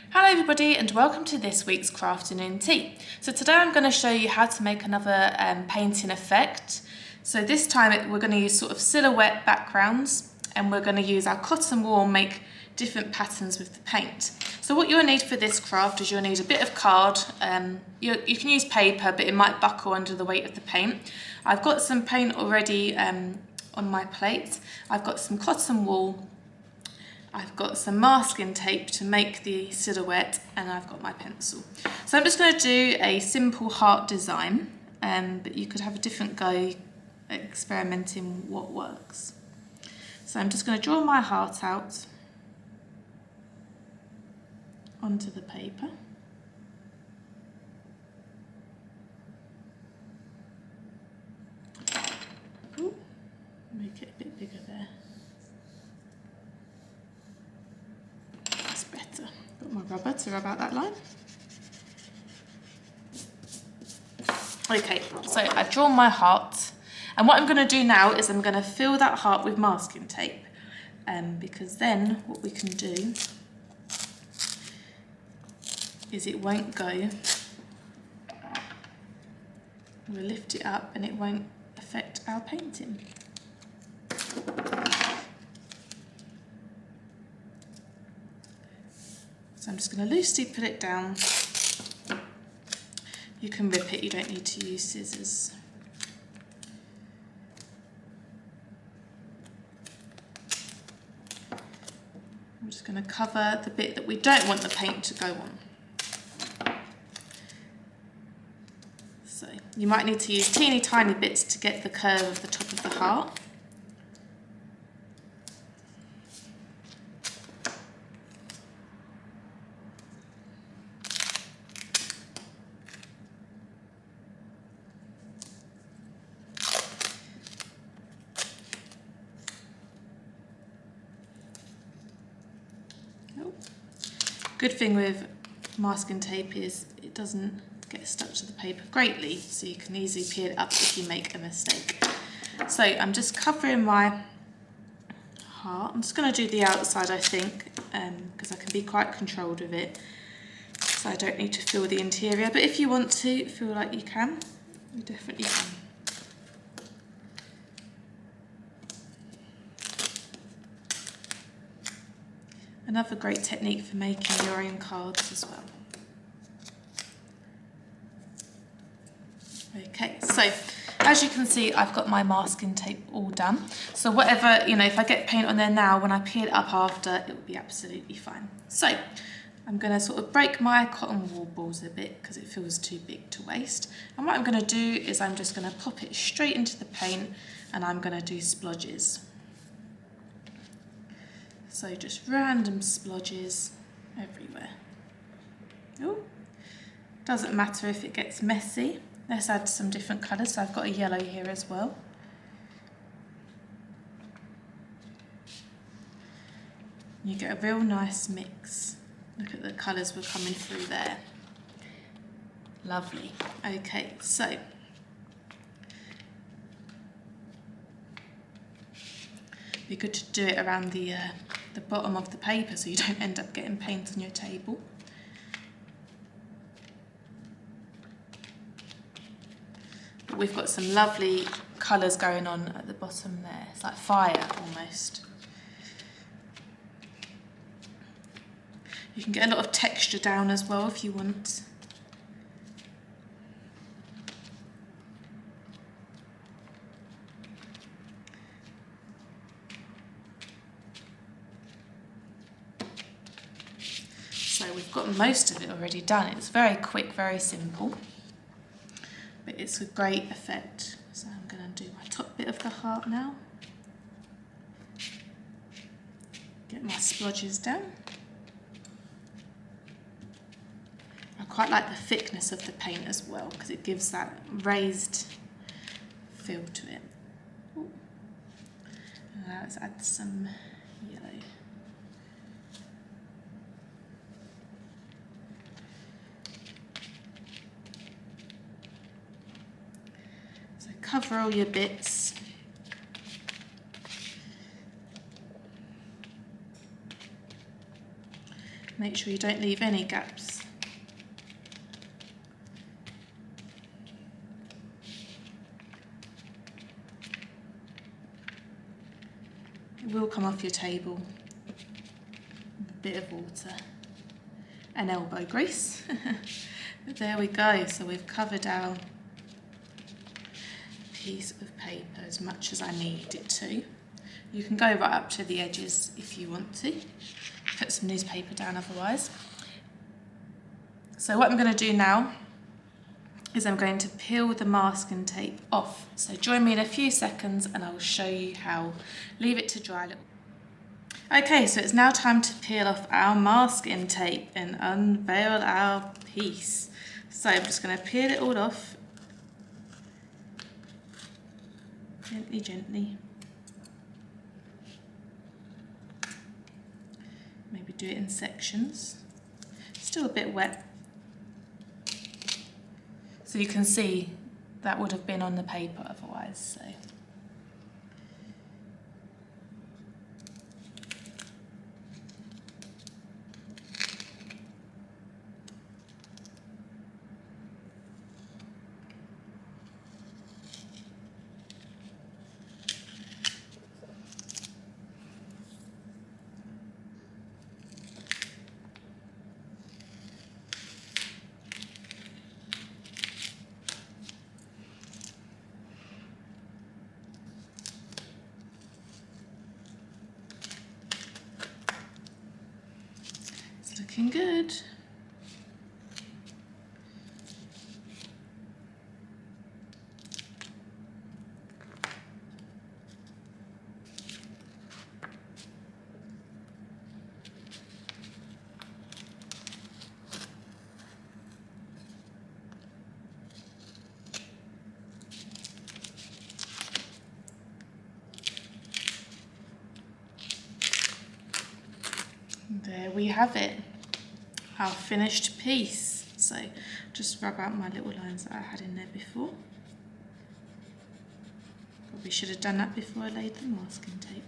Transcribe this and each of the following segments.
Hello everybody and welcome to this week's Crafternoon Tea. So today I'm going to show you how to make another painting effect. So this time we're going to use sort of silhouette backgrounds and we're going to use our cotton wool and make different patterns with the paint. So what you'll need for this craft is you'll need a bit of card. You can use paper but it might buckle under the weight of the paint. I've got some paint already on my plate. I've got some cotton wool. I've got some masking tape to make the silhouette and I've got my pencil. So I'm just going to do a simple heart design, but you could have a different go experimenting what works. So I'm just going to draw my heart out onto the paper. Ooh, make it a bit bigger there. Better. Got my rubber to rub out that line. Okay, so I've drawn my heart, and what I'm going to do now is I'm going to fill that heart with masking tape, because then what we can do is it won't go. We'll lift it up and it won't affect our painting. So I'm just going to loosely put it down. You can rip it, you don't need to use scissors. I'm just going to cover the bit that we don't want the paint to go on. So you might need to use teeny tiny bits to get the curve of the top of the heart. Good thing with masking tape is it doesn't get stuck to the paper greatly, so you can easily peel it up if you make a mistake. So I'm just covering my heart. I'm just going to do the outside, I think, because I can be quite controlled with it, so I don't need to fill the interior. But if you want to feel like you can, you definitely can. Another great technique for making your own cards as well. Okay, so as you can see, I've got my masking tape all done. So whatever, if I get paint on there now, when I peel it up after, it will be absolutely fine. So I'm going to sort of break my cotton wool balls a bit because it feels too big to waste. And what I'm going to do is I'm just going to pop it straight into the paint and I'm going to do splodges. So just random splodges everywhere. Oh, doesn't matter if it gets messy. Let's add some different colours. So I've got a yellow here as well. You get a real nice mix. Look at the colours we're coming through there. Lovely. Okay, so be good to do it around the bottom of the paper so you don't end up getting paint on your table. But we've got some lovely colours going on at the bottom there. It's like fire almost. You can get a lot of texture down as well if you want. So we've got most of it already done. It's very quick, very simple, but it's a great effect. So I'm going to do my top bit of the heart now. Get my splodges down. I quite like the thickness of the paint as well because it gives that raised feel to it. Ooh. Now let's add some yellow. Cover all your bits. Make sure you don't leave any gaps. It will come off your table. A bit of water and elbow grease. There we go, so we've covered our piece of paper as much as I need it to. You can go right up to the edges if you want to. Put some newspaper down otherwise. So what I'm going to do now is I'm going to peel the masking tape off. So join me in a few seconds and I will show you how. Leave it to dry a little. Okay, so it's now time to peel off our masking tape and unveil our piece. So I'm just going to peel it all off. Gently, gently. Maybe do it in sections. Still a bit wet. So you can see that would have been on the paper otherwise. So. Looking good. There we have it, our finished piece. So just rub out my little lines that I had in there before. Probably should have done that before I laid the masking tape.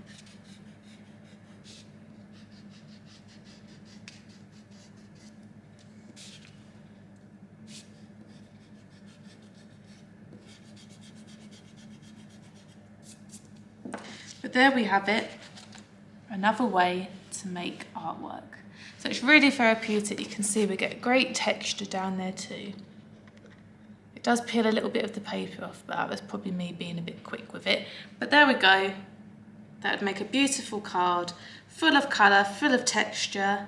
But there we have it, another way to make artwork. So it's really therapeutic. You can see we get great texture down there too. It does peel a little bit of the paper off, but that was probably me being a bit quick with it. But there we go. That would make a beautiful card, full of colour, full of texture.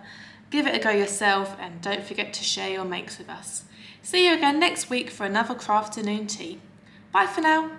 Give it a go yourself and don't forget to share your makes with us. See you again next week for another Crafternoon Tea. Bye for now.